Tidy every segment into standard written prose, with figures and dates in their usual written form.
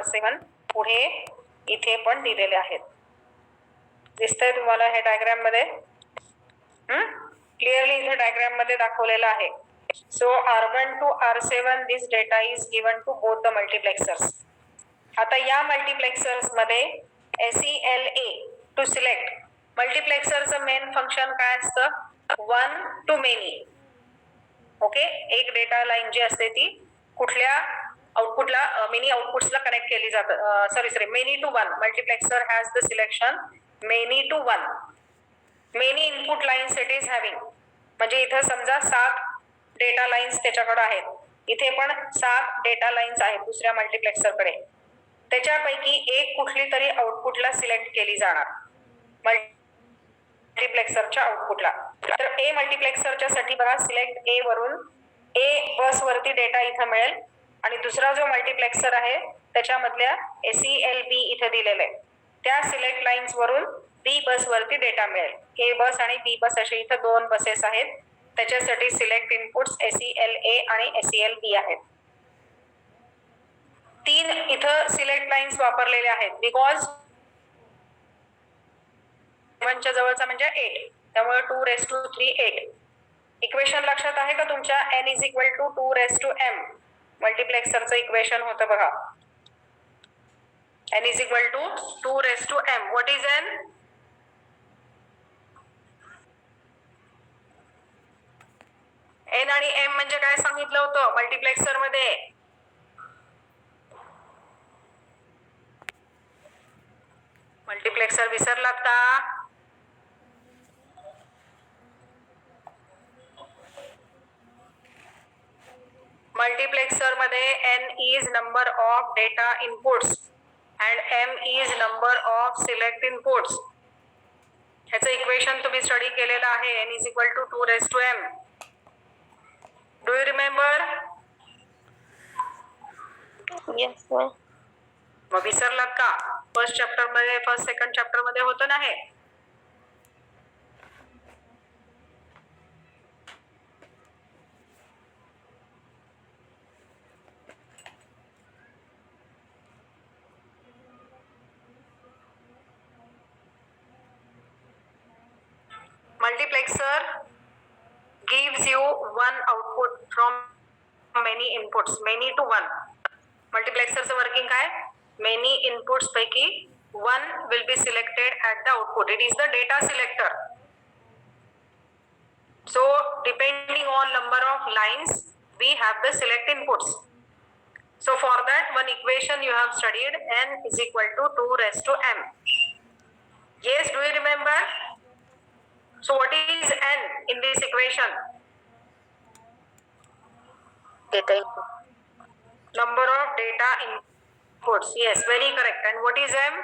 R7 पुढे इथे पण दिलेले आहेत. दिसतंय तुम्हाला हे डायग्राम मध्ये? क्लिअरली इथे डायग्राम मध्ये दाखवलेलं आहे. So R1 to R7 this data is given to both the multiplexers. आता या मल्टीप्लेक्सर्स मध्ये SELA to select मल्टीप्लेक्सरचं मेन फंक्शन काय असतं? One to many. ओके, एक डेटा लाईन जी असते ती कुठल्या आउटपुटला मेनी आउटपुट्सला कनेक्ट केली जाते. Many to one. Multiplexer has the selection many to one. Many input lines it is having. म्हणजे इथं समजा 7 डेटा लाईन्स त्याच्याकडे आहेत. इथे पण 7 डेटा लाईन्स आहेत दुसऱ्या मल्टीप्लेक्सरकडे. त्याच्यापैकी एक कुठली तरी आउटपुटला सिलेक्ट केली जाणार मल्टीप्लेक्सरच्या आउटपुटला. तर ए मल्टीप्लेक्सरच्या साठी बघा, सिलेक्ट ए वरून ए बस वरती डेटा इथं मिळेल आणि दुसरा जो मल्टीप्लेक्सर आहे त्याच्यामधल्या SELB इथे दिलेले आहे. त्या सिलेक्ट लाईन्स वरून बी बस वरती डेटा मिळेल. ए बस आणि बी बस असे इथं 2 बसेस आहेत. त्याच्यासाठी सिलेक्ट इनपुट्स SELA आणि SELB आहेत. 3 इथं सिलेक्ट लाईन्स वापरलेले आहेत बिकॉज 1 च्या जवळचा म्हणजे 8, त्यामुळे 2⁻3 8. इक्वेशन लक्षात आहे का तुमच्या? n = 2⁻m मल्टीप्लेक्सरचं इक्वेशन होतं बघा. n = 2⁻m. What is n? n आणि m म्हणजे काय सांगितलं होतं मल्टीप्लेक्सर मध्ये? मल्टीप्लेक्सर विसरलात का? मल्टीप्लेक्सर मध्ये n is number of data inputs and m is number of select inputs. ह्याचं इक्वेशन तुम्ही स्टडी केलेलं आहे. n = 2⁻m. Do you remember? Yes, sir. मग विसरलात का? फर्स्ट सेकंड चॅप्टर मध्ये होतं ना हे. Multiplexer gives you one output from many inputs, many to one. Multiplexerचं वर्किंग काय? Many inputs पैकी one will be selected at the output. It is the data selector. So depending on number of lines, we have the select inputs. So for that one equation you have studied, n = 2⁻m. Yes, do you remember? So what is n in this equation? Data input. Number of data inputs. Yes, very correct. And what is m?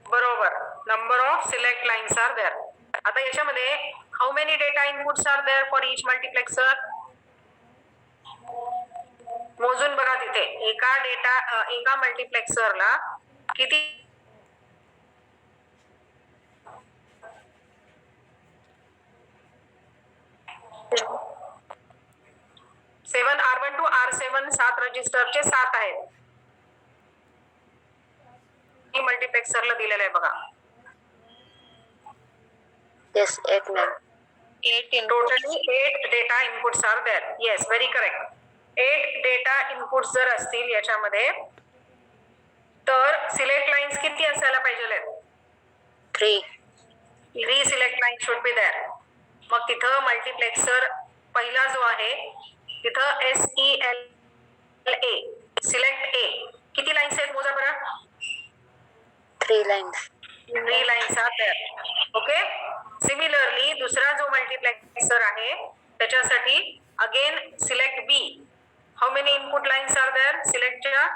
बरोबर. Number of select lines are there. आता याच्यामध्ये how many data inputs are there for each multiplexer? मोजून बघा तिथे. एका मल्टीप्लेक्सरला किती 7 R1 to R7 7 रजिस्टरचे 7 आहेत. ही मल्टीप्लेक्सरला दिलेलं आहे बघा. Yes, 8 ma'am. 8 in Totally 8 data inputs are there. Yes, very correct. 8 data inputs जर असतील याच्यामध्ये तर सिलेक्ट लाईन्स किती असायला पाहिजे? 3 select line should be there. मग तिथं मल्टीप्लेक्सर पहिला जो आहे तिथं SELA सिलेक्ट ए किती लाईन्स आहेत मोजा बरं? 3 lines. 3 lines are there. Okay. Similarly दुसरा जो मल्टीप्लेक्सर आहे त्याच्यासाठी again select B. How many input lines are there सिलेक्टच्या?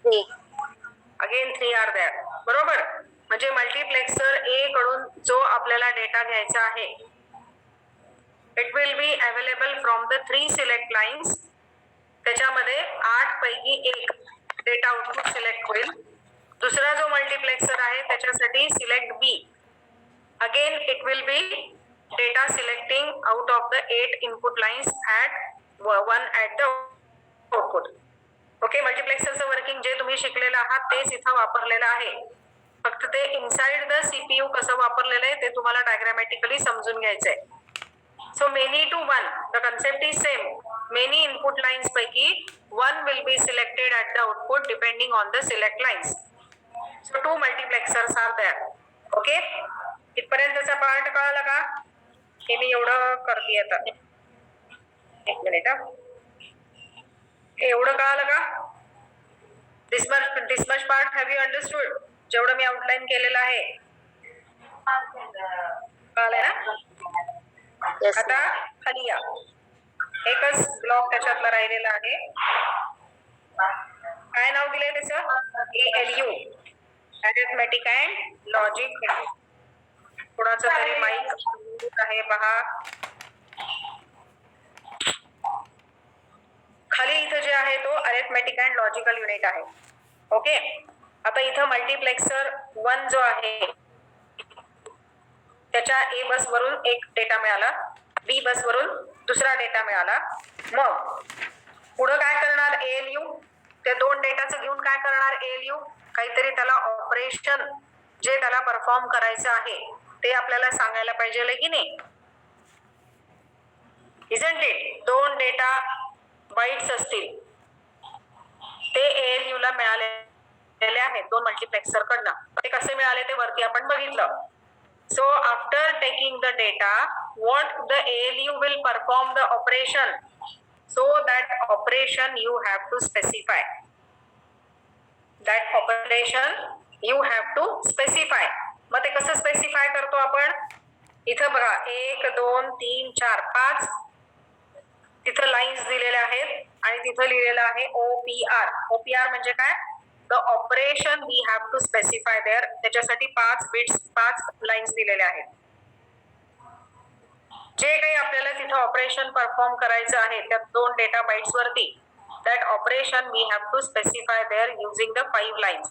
3. Again 3 are there. बरोबर. म्हणजे मल्टीप्लेक्सर ए कडून जो आपल्याला डेटा घ्यायचा आहे it will be available from the 3 select lines. त्याच्यामध्ये 8 पैकी 1 डेटा आउटपुट सिलेक्ट होईल. दुसरा जो मल्टीप्लेक्सर आहे त्याच्यासाठी select B. Again it will be data selecting out of the 8 input lines at 1 at the output. Okay, मल्टिप्लेक्सरचं वर्किंग जे तुम्ही शिकलेलं आहात तेच इथं वापरलेलं आहे. फक्त ते इनसाइड द सीपीयू कसं वापरलेलं आहे ते तुम्हाला डायग्रामॅटिकली समजून घ्यायचंय. So many to 1, the concept is same. Many input lines पैकी 1 will be selected at the output depending on the select lines. So 2 multiplexers are there. Okay? इथपर्यंतचा पार्ट कळाला का? हे मी एवढं करते आता. एक मिनिट हा. हे एवढं कळालं का? This much part have you understood? जेवढं मी आउटलाईन केलेलं आहे. कळालंय ना? Yes, आता खाली या. एकच ब्लॉक त्याच्यातला राहिलेला आहे. काय नाव दिलंय त्याचं? ALU, arithmetic and logic. कुणाचं तरी माईक आहे पहा. खाली इथं जे आहे तो अरिथमेटिक अँड लॉजिकल युनिट आहे. ओके, आता इथं मल्टिप्लेक्सर 1 जो आहे त्याच्या A बस वरून एक डेटा मिळाला, B बस वरून दुसरा डेटा मिळाला. मग पुढं काय करणार ALU? त्या दोन डेटाचं घेऊन काय करणार ALU? काहीतरी त्याला ऑपरेशन जे त्याला परफॉर्म करायचं आहे ते आपल्याला सांगायला पाहिजे की नाही? Isn't it? दोन डेटा बाईट्स असतील ते ALU ला मिळालेले आहेत दोन मल्टिप्लेक्सर कडनं. ते कसे मिळाले ते वरती आपण बघितलं. So after taking the data, what the ALU will perform the operation. So that operation you have to specify. That operation you have to specify. मग ते कसं स्पेसिफाय करतो आपण? इथं बघा 1 2 3 4 5 तिथं लाईन्स दिलेल्या आहेत आणि तिथं लिहिलेलं आहे OPR. OPR म्हणजे काय? The operation we have to specify there. त्याच्यासाठी 5 बिट्स 5 लाईन्स दिलेल्या आहेत. जे काही आपल्याला तिथं ऑपरेशन परफॉर्म करायचं आहे त्या दोन डेटा बाइट्स वरती, that operation we have to specify there using the 5 lines.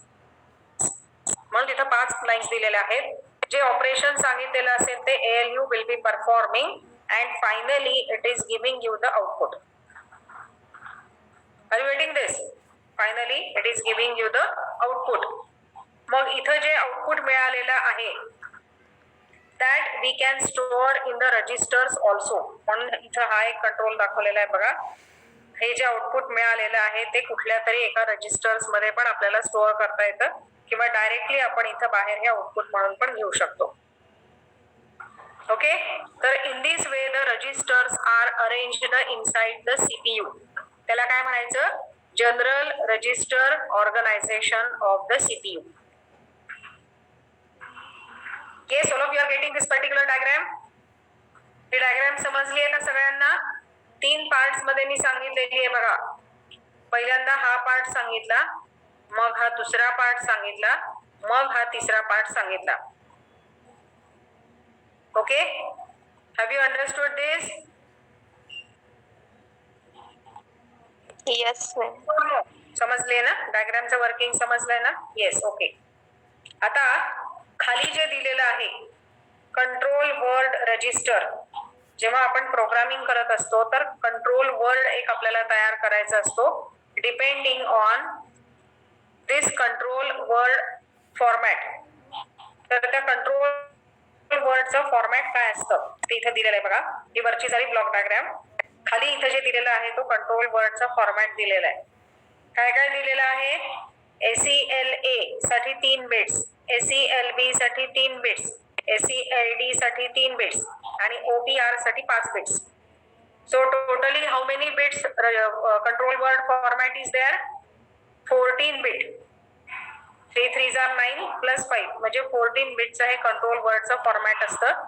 म्हणून तिथं 5 लाईन्स दिलेल्या आहेत. जे ऑपरेशन सांगितलेलं असेल ते ALU will be performing and finally it is giving you the output. Are you getting this? Finally it is giving you the output. मग इथं जे आउटपुट मिळालेलं आहे that we can store in the registers also. म्हणून इथं हा एक control दाखवलेला आहे बघा. हे जे आउटपुट मिळालेलं आहे ते कुठल्या तरी एका रजिस्टर्स मध्ये पण आपल्याला स्टोअर करता येतं किंवा डायरेक्टली आपण इथं बाहेर हे आउटपुट म्हणून पण घेऊ शकतो. ओके, तर in this way the registers are arranged inside the CPU. त्याला काय म्हणायचं? General register organization of the CPU. Yes, all of you are getting this particular diagram. ही डायग्राम समजली आहे का सगळ्यांना? 3 पार्ट्स मध्ये मी सांगितलेली आहे बघा. पहिल्यांदा हा पार्ट सांगितला, मग हा दुसरा पार्ट सांगितला, मग हा तिसरा पार्ट सांगितला. Okay, have you understood this? yes, ma'am. समजले ना? डायग्रामचं वर्किंग समजलंय ना? Yes, okay. आता खाली जे दिलेलं आहे कंट्रोल वर्ड रजिस्टर. जेव्हा आपण प्रोग्रामिंग करत असतो तर कंट्रोल वर्ड एक आपल्याला तयार करायचा असतो. Depending on this control word format. तर त्या कंट्रोल वर्डचं फॉर्मॅट काय असतं ते इथे दिलेलं आहे बघा. ही वरची झाली ब्लॉक डायग्राम. खाली इथं जे दिलेलं आहे तो कंट्रोल वर्डचा फॉर्मॅट दिलेला आहे. काय काय दिलेलं आहे? SELA साठी 3 बिट्स, SELB साठी 3 बिट्स, SELD साठी 3 बिट्स आणि OPR साठी 5 बिट्स. So totally how many bits control word format is there? 14 bit. 3 3s are 9 plus 5 म्हणजे 14 बिट्स हे कंट्रोल वर्डचं फॉर्मॅट असतं.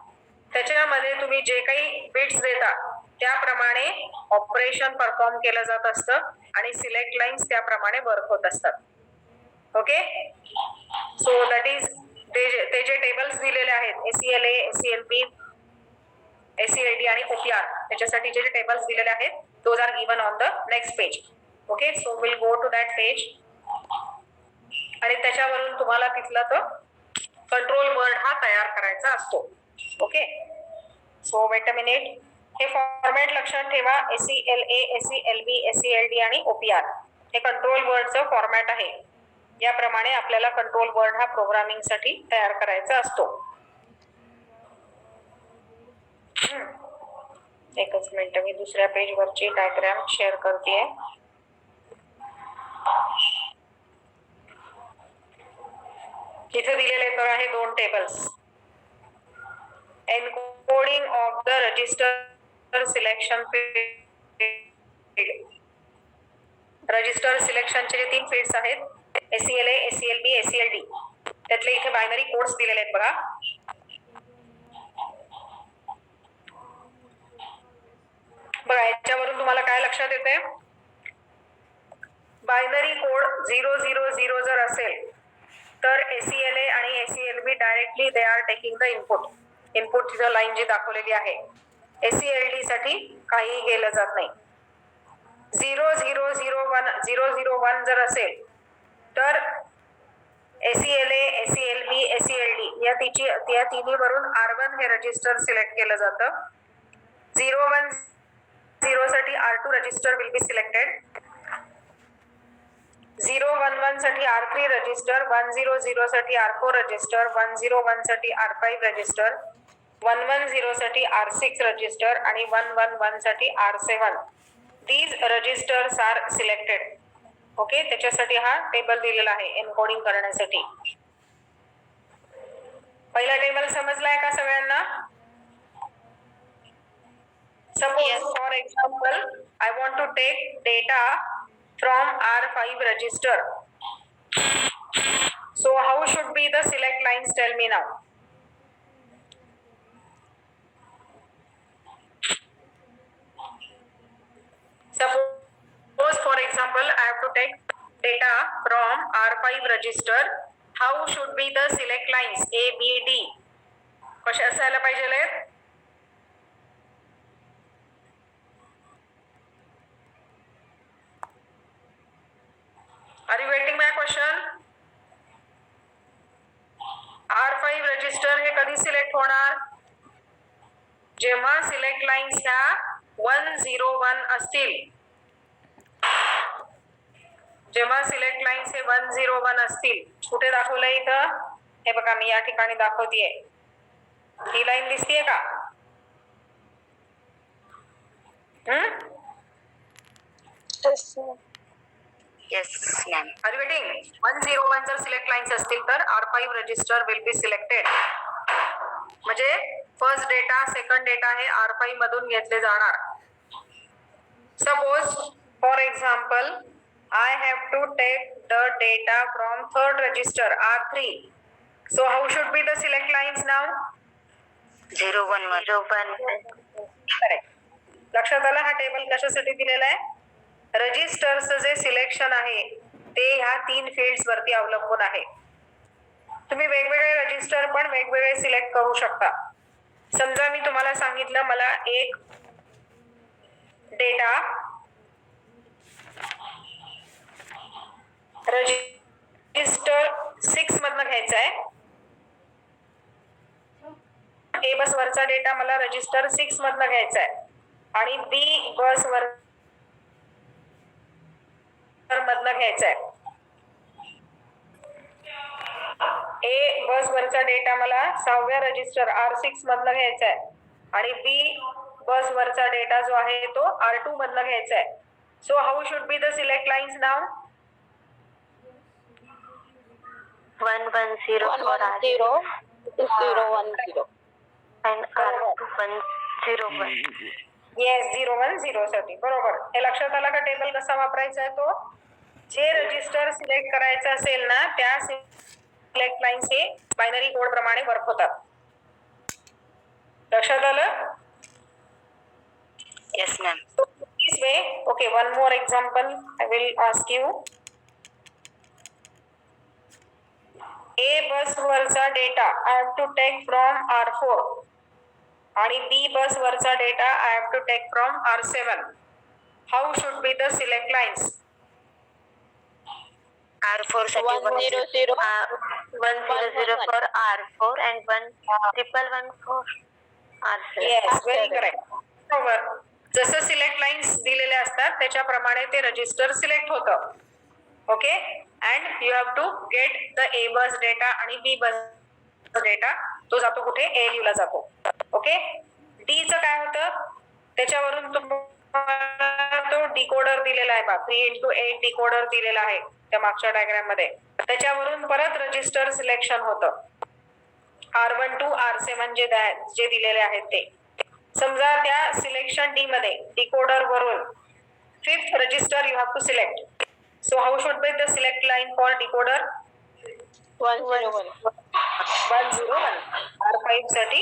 त्याच्यामध्ये तुम्ही जे काही बिट्स देता त्याप्रमाणे ऑपरेशन परफॉर्म केलं जात असतं आणि सिलेक्ट लाईन्स त्याप्रमाणे वर्क होत असतात. ओके, सो दॅट इज ते जे टेबल्स दिलेले आहेत SELA, SELB, SELD आणि OPR त्याच्यासाठी जे टेबल्स दिलेले आहेत those are given on the next page. Okay, so will go to that page आणि त्याच्यावरून तुम्हाला तिथला तो कंट्रोल वर्ड हा तयार करायचा असतो. Okay, so weight a minute. हे फॉर्मॅट लक्षात ठेवा. SELA, SELB, SELD आणि OPR हे कंट्रोल वर्डचं फॉर्मॅट आहे. याप्रमाणे आपल्याला कंट्रोल वर्ड हा प्रोग्रामिंग साठी तयार करायचा असतो. एकच मिनिट, मी दुसऱ्या पेज वरची डायग्राम शेअर करतेय. इथे दिलेले आहेत बघा हे दोन tables. Encoding of the register selection field. Register सिलेक्शनचे जे 3 फील्ड्स आहेत SELA, SELB, SELD त्यातले इथे बायनरी कोड्स दिलेले आहेत बघा. बघा याच्यावरून तुम्हाला काय लक्षात येते? बायनरी कोड 000 जर असेल तर SELA आणि SELB directly they are taking the input. Input तिथं लाईन जी दाखवलेली आहे. SELD साठी काही केलं जात नाही. 001 जर असेल तर SELA, SELB, SELD या तिन्ही वरून R1 हे रजिस्टर सिलेक्ट केलं जातं. 010 साठी R2 register will be selected. 011 साठी R3 रजिस्टर, 100 साठी R4 रजिस्टर, 101 साठी R5 रजिस्टर, 110 साठी R6 रजिस्टर आणि 111 साठी R7. These registers are selected. Okay, त्याच्यासाठी हा टेबल दिलेला आहे एन्कोडिंग करण्यासाठी. पहिला टेबल समजलाय का सगळ्यांना? Suppose for example I want to take data from R5 register. So how should be the select lines? Tell me now. Suppose for example I have to take data from R5 register. How should be the select lines? A, B, D. कशा असायला पाहिजे? Are you getting my question? R5 register हे कधी select होणार? जेव्हा select lines ह्या 101 असतील. जेव्हा सिलेक्ट लाईन्स हे 101 असतील. कुठे दाखवलंय इथं? हे बघा मी या ठिकाणी दाखवतेय. ही लाईन दिसतीये का? Yes, ma'am. Are you getting? 101 जर सिलेक्ट लाईन्स असतील तर R5 register will be selected. म्हणजे फर्स्ट डेटा, सेकंड डेटा हे R5 मधून घेतले जाणार. Suppose for example I have to take the data from third register R3. So how should be the select lines now? 011. Correct. लक्षात आलं हा table कशासाठी दिलेला आहे? रजिस्टरचं जे सिलेक्शन आहे ते ह्या 3 फील्ड्स वरती अवलंबून आहे. तुम्ही वेगवेगळे रजिस्टर पण वेगवेगळे सिलेक्ट करू शकता. समजा मी तुम्हाला सांगितलं मला एक डेटा रजिस्टर 6 मधनं घ्यायचा आहे. A बस वरचा डेटा मला रजिस्टर 6 मधनं घ्यायचा आहे आणि B बस वर मधनं घ्यायचा आहे. A बस वरचा डेटा मला 6व्या रजिस्टर R6 मधनं घ्यायचा आहे आणि B बस वरचा डेटा जो आहे तो R2 मधनं घ्यायचा आहे. So how should be the select lines now? 110 for R0 is 010 and R2 101. Yes 010 साठी बरोबर. हे लक्षात आलं का टेबल कसा वापरायचा आहे तो? जे रजिस्टर सिलेक्ट करायचं असेल ना त्या सिलेक्ट लाईन्स हे बायनरी कोड प्रमाणे वर्क होतात. लक्षात आलं? Yes, ma'am. So this way, okay, one more example I will ask you. A बस वरचा data I have to take from R4 आणि B बस वरचा data I have to take from R7. How should be the select lines? R4 साठी 100 for R4 and 1111 for R7. Yes, very correct. बरोबर, जसं select lines दिलेले असतात त्याच्याप्रमाणे ते register select होतं. Okay, and you have to get the A bus data आणि B बस data. तो जातो कुठे? ALU ला जातो. ओके, डी चं काय होतं? त्याच्यावरून तुम्हाला तो डिकोडर दिलेला आहे बा, 3x8 डिकोडर दिलेला आहे त्या मागच्या डायग्राम मध्ये. त्याच्यावरून परत रजिस्टर सिलेक्शन होतं. R1 to R7 जे दिलेले आहेत ते. समजा त्या सिलेक्शन डी मध्ये डिकोडर वरून 5th register you have to select. So how should be the select line for decoder? 101. 101. R5 साठी